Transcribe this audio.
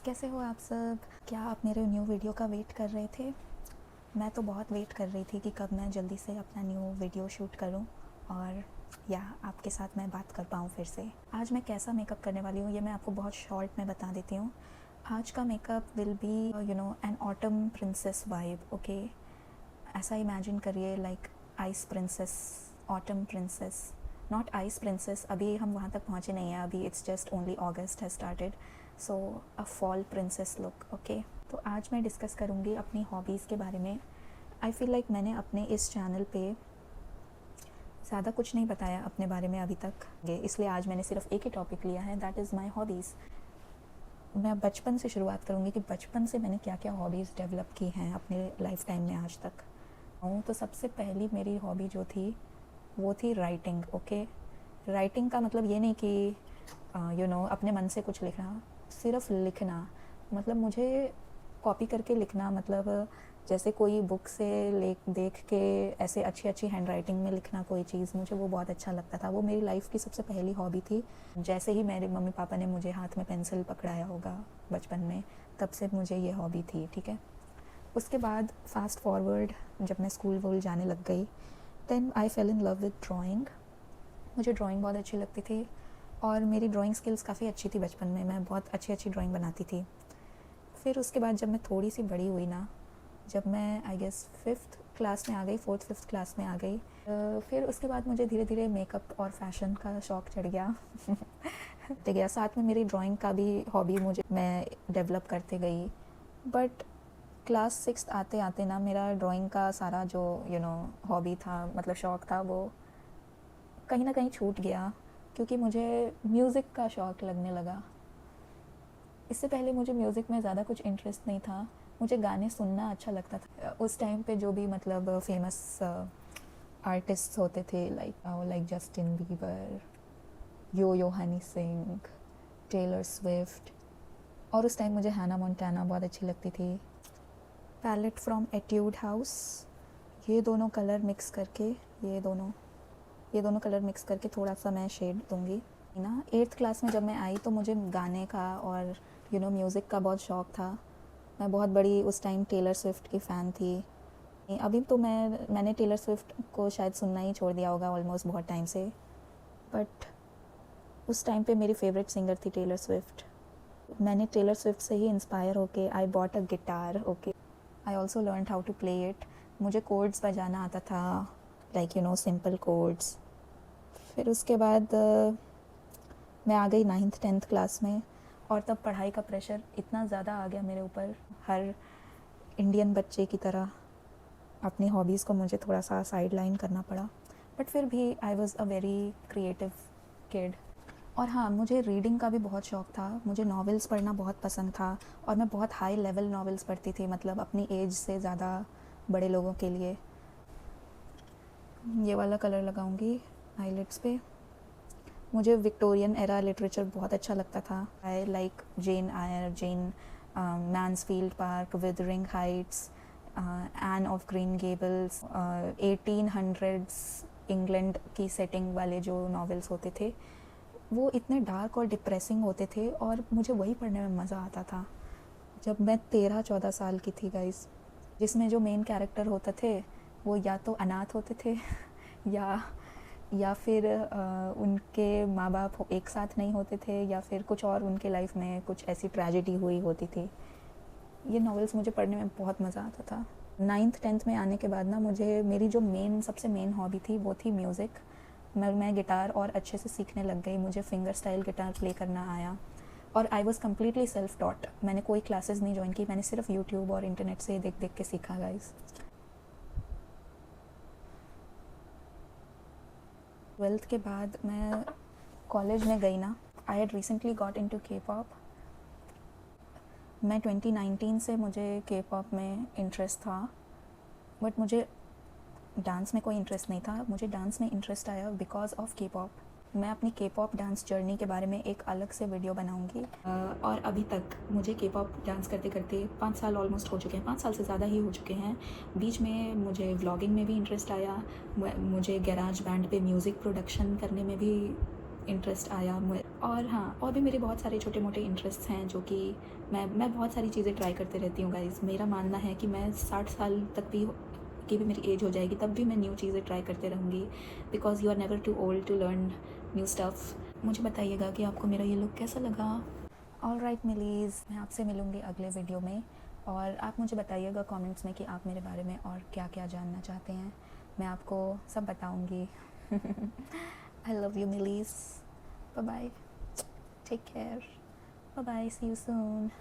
कैसे हो आप सब? क्या आप मेरे न्यू वीडियो का वेट कर रहे थे? मैं तो बहुत वेट कर रही थी कि कब मैं जल्दी से अपना न्यू वीडियो शूट करूं और या आपके साथ मैं बात कर पाऊं फिर से। आज मैं कैसा मेकअप करने वाली हूँ ये मैं आपको बहुत शॉर्ट में बता देती हूँ। आज का makeup will be an autumn princess vibe. Okay, ऐसा इमेजिन करिए like ice princess, autumn princess, not ice princess. अभी हम वहाँ तक पहुँचे नहीं हैं, अभी it's just only August has started, so a fall princess look. Okay, तो आज मैं डिस्कस करूँगी अपनी हॉबीज़ के बारे में। आई फील लाइक मैंने अपने इस चैनल पे ज़्यादा कुछ नहीं बताया अपने बारे में अभी तक, इसलिए आज मैंने सिर्फ एक ही टॉपिक लिया है, दैट इज़ माई हॉबीज़। मैं बचपन से शुरुआत करूँगी कि बचपन से मैंने क्या क्या हॉबीज़ डेवलप की हैं अपने लाइफ टाइम में आज तक। तो सबसे पहली मेरी हॉबी जो थी वो थी राइटिंग। ओके, राइटिंग का मतलब ये नहीं कि अपने मन से कुछ लिखना, सिर्फ लिखना। मतलब मुझे कॉपी करके लिखना, मतलब जैसे कोई बुक से देख के ऐसे अच्छी अच्छी हैंड राइटिंग में लिखना कोई चीज़, मुझे वो बहुत अच्छा लगता था। वो मेरी लाइफ की सबसे पहली हॉबी थी। जैसे ही मेरे मम्मी पापा ने मुझे हाथ में पेंसिल पकड़ाया होगा बचपन में, तब से मुझे ये हॉबी थी। ठीक है, उसके बाद फास्ट फॉरवर्ड जब मैं स्कूल वूल जाने लग गई, then I fell in love with drawing. मुझे ड्राइंग बहुत अच्छी लगती थी और मेरी ड्राइंग स्किल्स काफ़ी अच्छी थी बचपन में, मैं बहुत अच्छी अच्छी ड्राइंग बनाती थी। फिर उसके बाद जब मैं थोड़ी सी बड़ी हुई ना, जब मैं आई गेस 5th क्लास में आ गई, 4th 5th क्लास में आ गई, फिर उसके बाद मुझे धीरे धीरे मेकअप और फैशन का शौक़ चढ़ गया। तो गया साथ में मेरी ड्राइंग का भी हॉबी मुझे मैं डेवलप करते गई। बट क्लास 6th आते आते ना मेरा ड्राइंग का सारा जो हॉबी था, मतलब शौक़ था, वो कहीं ना कहीं छूट गया क्योंकि मुझे म्यूज़िक का शौक़ लगने लगा। इससे पहले मुझे म्यूज़िक में ज़्यादा कुछ इंटरेस्ट नहीं था, मुझे गाने सुनना अच्छा लगता था। उस टाइम पे जो भी मतलब फेमस आर्टिस्ट होते थे लाइक जस्टिन बीबर, यो हनी सिंह, टेलर स्विफ्ट, और उस टाइम मुझे हैना मोंटाना बहुत अच्छी लगती थी। पैलेट फ्रॉम एट्यूड हाउस, ये दोनों कलर मिक्स करके ये दोनों कलर मिक्स करके थोड़ा सा मैं शेड दूँगी ना। 8th क्लास में जब मैं आई तो मुझे गाने का और म्यूज़िक का बहुत शौक़ था। मैं बहुत बड़ी उस टाइम टेलर स्विफ्ट की फ़ैन थी। अभी तो मैंने टेलर स्विफ्ट को शायद सुनना ही छोड़ दिया होगा ऑलमोस्ट बहुत टाइम से, बट उस टाइम पे मेरी फेवरेट सिंगर थी टेलर स्विफ्ट। मैंने टेलर स्विफ्ट से ही इंस्पायर होके I bought a guitar. Okay, I also learn how to play it. मुझे कोड्स बजाना आता था, लाइक सिंपल कोड्स। फिर उसके बाद मैं आ गई 9th 10th क्लास में, और तब पढ़ाई का प्रेशर इतना ज़्यादा आ गया मेरे ऊपर, हर इंडियन बच्चे की तरह अपनी हॉबीज़ को मुझे थोड़ा सा साइड लाइन करना पड़ा। बट फिर भी I was a very creative kid. और हाँ, मुझे रीडिंग का भी बहुत शौक़ था, मुझे नॉवेल्स पढ़ना बहुत पसंद था, और मैं बहुत हाई लेवल नॉवेल्स पढ़ती थी, मतलब अपनी एज से ज़्यादा बड़े लोगों के लिए। ये वाला कलर लगाऊंगी आईलिड्स पे। मुझे विक्टोरियन एरा लिटरेचर बहुत अच्छा लगता था। I like Jane Eyre, Jane Mansfield Park, Wuthering Heights, Anne of Green Gables, 1800s England की सेटिंग वाले जो नॉवेल्स होते थे, वो इतने डार्क और डिप्रेसिंग होते थे और मुझे वही पढ़ने में मज़ा आता था। जब मैं 13-14 साल की थी गाइस, जिसमें जो मेन कैरेक्टर होते थे वो या तो अनाथ होते थे या फिर उनके माँ बाप एक साथ नहीं होते थे, या फिर कुछ और उनके लाइफ में कुछ ऐसी ट्रेजेडी हुई होती थी। ये नॉवेल्स मुझे पढ़ने में बहुत मज़ा आता था। 9th 10th में आने के बाद ना मुझे मेरी जो सबसे मेन हॉबी थी वो थी म्यूज़िक। मैं गिटार और अच्छे से सीखने लग गई, मुझे फिंगर स्टाइल गिटार प्ले करना आया, और I was completely self taught. मैंने कोई क्लासेस नहीं ज्वाइन की, मैंने सिर्फ यूट्यूब और इंटरनेट से देख देख के सीखा गाइस। 12th के बाद मैं कॉलेज में गई ना, I had recently got into K pop. मैं 2019 से मुझे के-पॉप में इंटरेस्ट था, बट मुझे डांस में कोई इंटरेस्ट नहीं था। मुझे डांस में इंटरेस्ट आया बिकॉज ऑफ के-पॉप। मैं अपनी के-पॉप डांस जर्नी के बारे में एक अलग से वीडियो बनाऊंगी। और अभी तक मुझे के-पॉप डांस करते करते 5 साल ऑलमोस्ट हो चुके हैं, 5 साल से ज़्यादा ही हो चुके हैं। बीच में मुझे व्लॉगिंग में भी इंटरेस्ट आया, मुझे गैराज बैंड पे म्यूज़िक प्रोडक्शन करने में भी इंटरेस्ट आया और हाँ, और भी मेरे बहुत सारे छोटे मोटे इंटरेस्ट हैं जो कि मैं बहुत सारी चीज़ें ट्राई करते रहती हूँ गाइज़। मेरा मानना है कि मैं 60 साल तक भी की भी मेरी एज हो जाएगी तब भी मैं न्यू चीज़ें ट्राई करते रहूँगी, because you are never too old to learn new stuff. मुझे बताइएगा कि आपको मेरा ये लुक कैसा लगा। ऑलराइट मिलीज़, मैं आपसे मिलूँगी अगले वीडियो में, और आप मुझे बताइएगा कमेंट्स में कि आप मेरे बारे में और क्या क्या जानना चाहते हैं, मैं आपको सब बताऊँगी। I love you millies. Bye bye. Take care. Bye bye. See you soon.